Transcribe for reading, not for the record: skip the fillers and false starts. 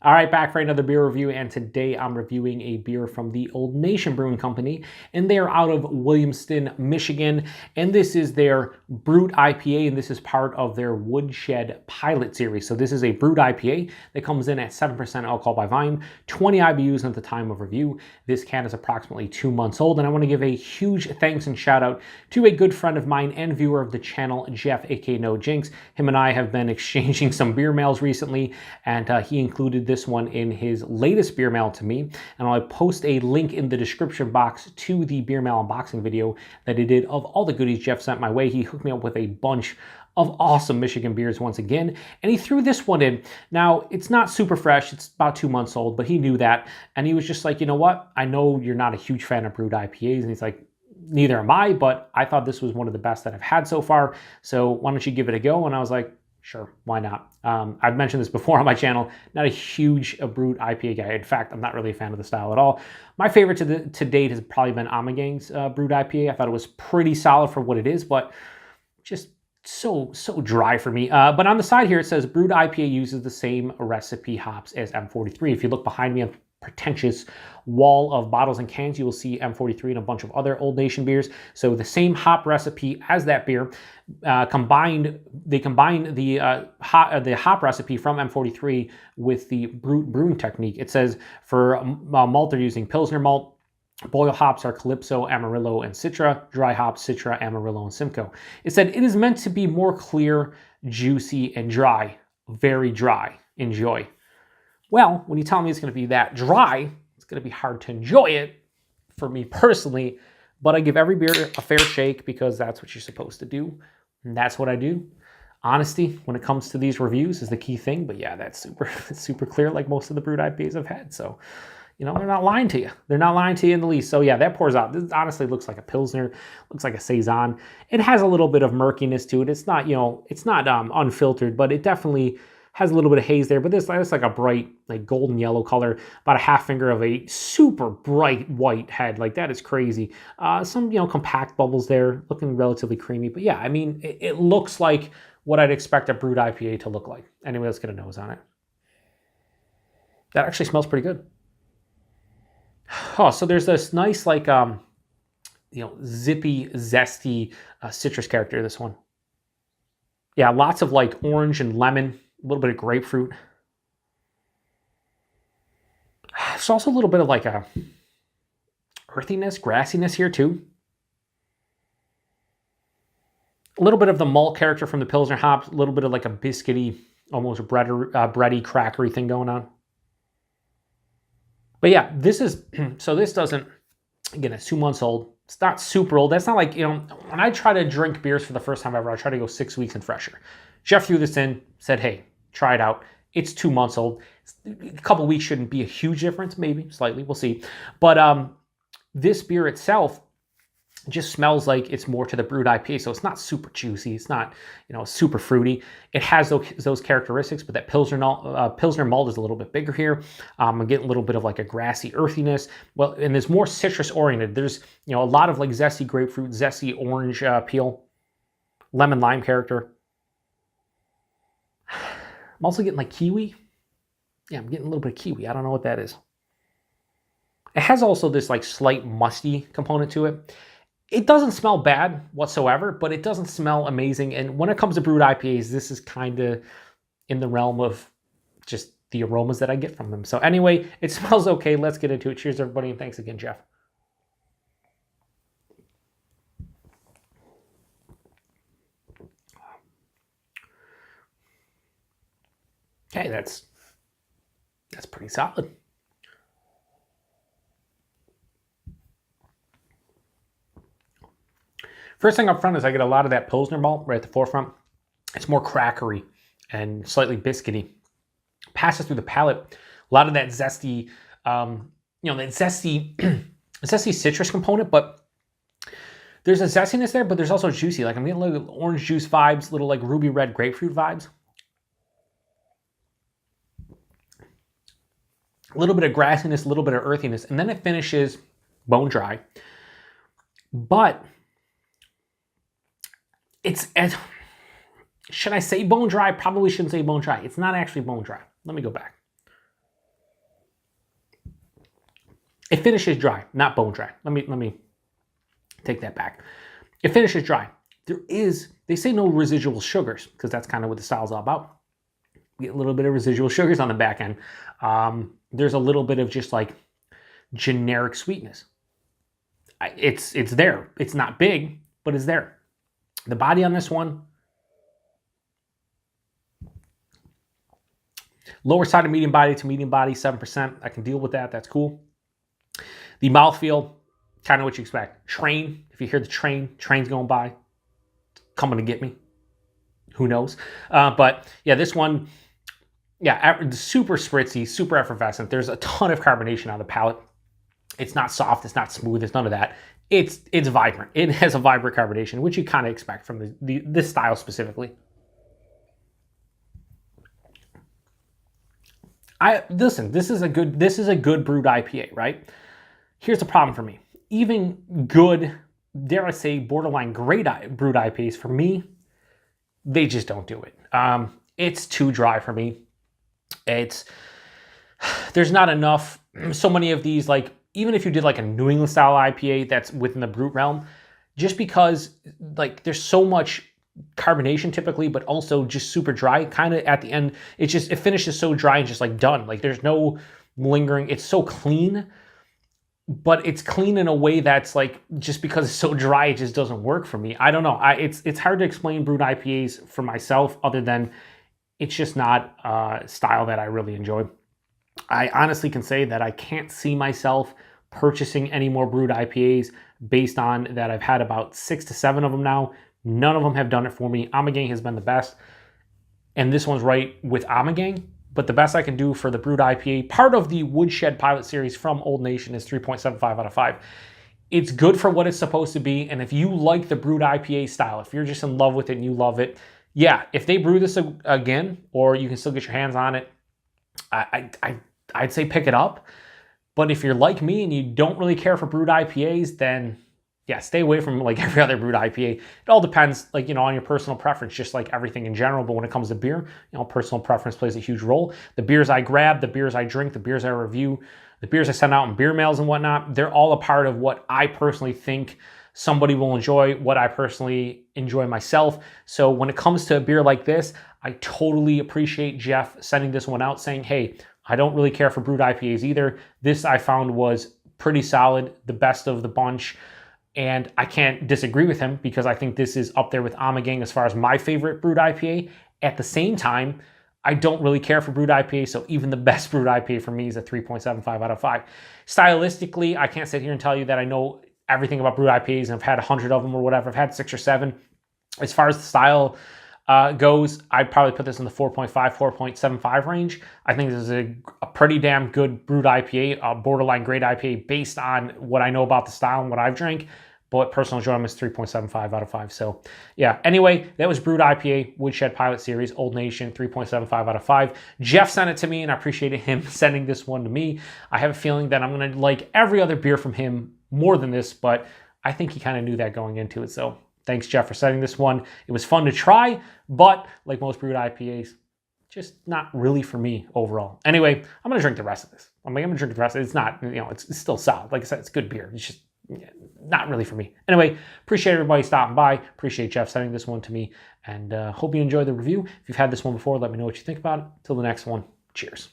All right, back for another beer review, and today I'm reviewing a beer from the Old Nation Brewing Company, and they're out of Williamston, Michigan, and this is their Brut IPA, and this is part of their Woodshed Pilot Series. So this is a Brut IPA that comes in at 7% alcohol by volume, 20 IBUs at the time of review. This can is approximately 2 months old, and I want to give a huge thanks and shout out to a good friend of mine and viewer of the channel, Jeff, aka NoJinx. Him and I have been exchanging some beer mails recently, and he included this one in his latest beer mail to me, and I'll post a link in the description box to the beer mail unboxing video that he did of all the goodies Jeff sent my way. He hooked me up with a bunch of awesome Michigan beers once again, and he threw this one in. Now, it's not super fresh, it's about 2 months old, but he knew that, and he was just like, you know what, I know you're not a huge fan of brewed IPAs, and he's like, neither am I, but I thought this was one of the best that I've had so far, so why don't you give it a go? And I was like, sure, why not? I've mentioned this before on my channel, not a huge Brut IPA guy. In fact, I'm not really a fan of the style at all. My favorite to date has probably been Omegang's Brut IPA. I thought it was pretty solid for what it is, but just so dry for me. But on the side here, it says Brut IPA uses the same recipe hops as M-43. If you look behind me on pretentious wall of bottles and cans, you will see M-43 and a bunch of other Old Nation beers. So the same hop recipe as that beer, they combine the hop recipe from M-43 with the Brut brewing technique. It says for malt they're using Pilsner malt. Boil hops are Calypso, Amarillo, and Citra. Dry hops, Citra, Amarillo, and Simcoe. It said it is meant to be more clear, juicy, and dry. Very dry. Enjoy. Well, when you tell me it's going to be that dry, it's going to be hard to enjoy it for me personally, but I give every beer a fair shake because that's what you're supposed to do, and that's what I do. Honesty, when it comes to these reviews, is the key thing, but yeah, that's super clear like most of the Brut IPAs I've had, so, you know, they're not lying to you. They're not lying to you in the least. So yeah, that pours out. This honestly looks like a Pilsner, looks like a Saison. It has a little bit of murkiness to it. It's not, you know, it's not unfiltered, but it definitely has a little bit of haze there, but this is like a bright, like golden yellow color, about a half finger of a super bright white head. Like that is crazy. Some, you know, compact bubbles there, looking relatively creamy. But yeah, I mean, it looks like what I'd expect a Brut IPA to look like. Anyway, let's get a nose on it. That actually smells pretty good. Oh, so there's this nice, like, you know, zippy, zesty citrus character to this one. Yeah, lots of like orange and lemon. A little bit of grapefruit. There's also a little bit of like a earthiness, grassiness here too. A little bit of the malt character from the Pilsner hops, a little bit of like a biscuity, almost bready, crackery thing going on. But yeah, this is, so this doesn't, again, it's 2 months old. It's not super old. That's not like, you know, when I try to drink beers for the first time ever, I try to go 6 weeks and fresher. Jeff threw this in, said, hey, try it out. It's 2 months old. A couple weeks shouldn't be a huge difference, maybe slightly, we'll see. But this beer itself just smells like it's more to the Brut IPA, so it's not super juicy. It's not, you know, super fruity. It has those characteristics, but that Pilsner malt is a little bit bigger here. I'm getting a little bit of like a grassy earthiness. Well, and there's more citrus oriented. There's, you know, a lot of like zesty grapefruit, zesty orange peel, lemon lime character. I'm also getting like kiwi. Yeah, I'm getting a little bit of kiwi. I don't know what that is. It has also this like slight musty component to it. It doesn't smell bad whatsoever, but it doesn't smell amazing. And when it comes to Brut IPAs, this is kind of in the realm of just the aromas that I get from them. So anyway, it smells okay. Let's get into it. Cheers, everybody, and thanks again, Jeff. Okay, that's pretty solid. First thing up front is I get a lot of that Pilsner malt right at the forefront. It's more crackery and slightly biscuity. Passes through the palate. A lot of that zesty, you know, that zesty, zesty citrus component, but there's a zestiness there, but there's also juicy. Like I'm getting little orange juice vibes, little like ruby red grapefruit vibes. A little bit of grassiness, a little bit of earthiness, and then it finishes bone dry. But it's, should I say bone dry? Probably shouldn't say bone dry. It's not actually bone dry. Let me go back. It finishes dry, not bone dry. Let me take that back. It finishes dry. They say no residual sugars, because that's kind of what the style's all about. We get a little bit of residual sugars on the back end. There's a little bit of just like generic sweetness. It's there. It's not big, but it's there. The body on this one, lower side of medium body to medium body, 7%. I can deal with that. That's cool. The mouthfeel, kind of what you expect. Train, if you hear the train's going by, coming to get me. Who knows? But yeah, this one, yeah, super spritzy, super effervescent. There's a ton of carbonation on the palate. It's not soft, it's not smooth, it's none of that. It's vibrant. It has a vibrant carbonation, which you kind of expect from this style specifically. Listen, this is a good brewed IPA, right? Here's the problem for me. Even good, dare I say, borderline great brewed IPAs, for me, they just don't do it. It's too dry for me. There's not enough. So many of these, like, even if you did like a New England-style IPA that's within the brut realm, just because like there's so much carbonation typically, but also just super dry, kind of at the end, it finishes so dry and just like done. Like there's no lingering. It's so clean, but it's clean in a way that's like, just because it's so dry, it just doesn't work for me. I don't know. It's hard to explain brewed IPAs for myself, other than it's just not a style that I really enjoy. I honestly can say that I can't see myself purchasing any more brewed IPAs, based on that I've had about 6 to 7 of them now. None of them have done it for me. Ommegang has been the best, and this one's right with Ommegang. But the best I can do for the brewed IPA, part of the Woodshed Pilot Series from Old Nation, is 3.75 out of 5. It's good for what it's supposed to be, and if you like the brewed IPA style, if you're just in love with it and you love it, yeah, if they brew this again, or you can still get your hands on it, I'd say pick it up. But if you're like me and you don't really care for brewed IPAs, then yeah, stay away from like every other brewed IPA. It all depends, like, on your personal preference, just like everything in general. But when it comes to beer, personal preference plays a huge role. The beers I grab, the beers I drink, the beers I review, the beers I send out in beer mails and whatnot, they're all a part of what I personally think somebody will enjoy, what I personally enjoy myself. So when it comes to a beer like this, I totally appreciate Jeff sending this one out, saying, hey, I don't really care for brewed IPAs either. This I found was pretty solid, the best of the bunch. And I can't disagree with him, because I think this is up there with Ommegang as far as my favorite brewed IPA. At the same time, I don't really care for brewed IPA, so even the best brewed IPA for me is a 3.75 out of 5. Stylistically, I can't sit here and tell you that I know everything about brewed IPAs and I've had 100 of them or whatever. I've had 6 or 7. As far as the style goes, I'd probably put this in the 4.5, 4.75 range. I think this is a pretty damn good brewed IPA, a borderline great IPA, based on what I know about the style and what I've drank. But personal enjoyment is 3.75 out of 5. So yeah, anyway, that was Brut IPA, Woodshed Pilot Series, Old Nation, 3.75 out of 5. Jeff sent it to me, and I appreciated him sending this one to me. I have a feeling that I'm going to like every other beer from him more than this, but I think he kind of knew that going into it. So thanks, Jeff, for sending this one. It was fun to try, but like most brewed IPAs, just not really for me overall. Anyway, I'm going to drink the rest of this. I'm going to drink the rest of it. It's not, it's still solid. Like I said, it's good beer. It's just not really for me. Anyway, appreciate everybody stopping by. Appreciate Jeff sending this one to me, and hope you enjoyed the review. If you've had this one before, let me know what you think about it. Till the next one, cheers.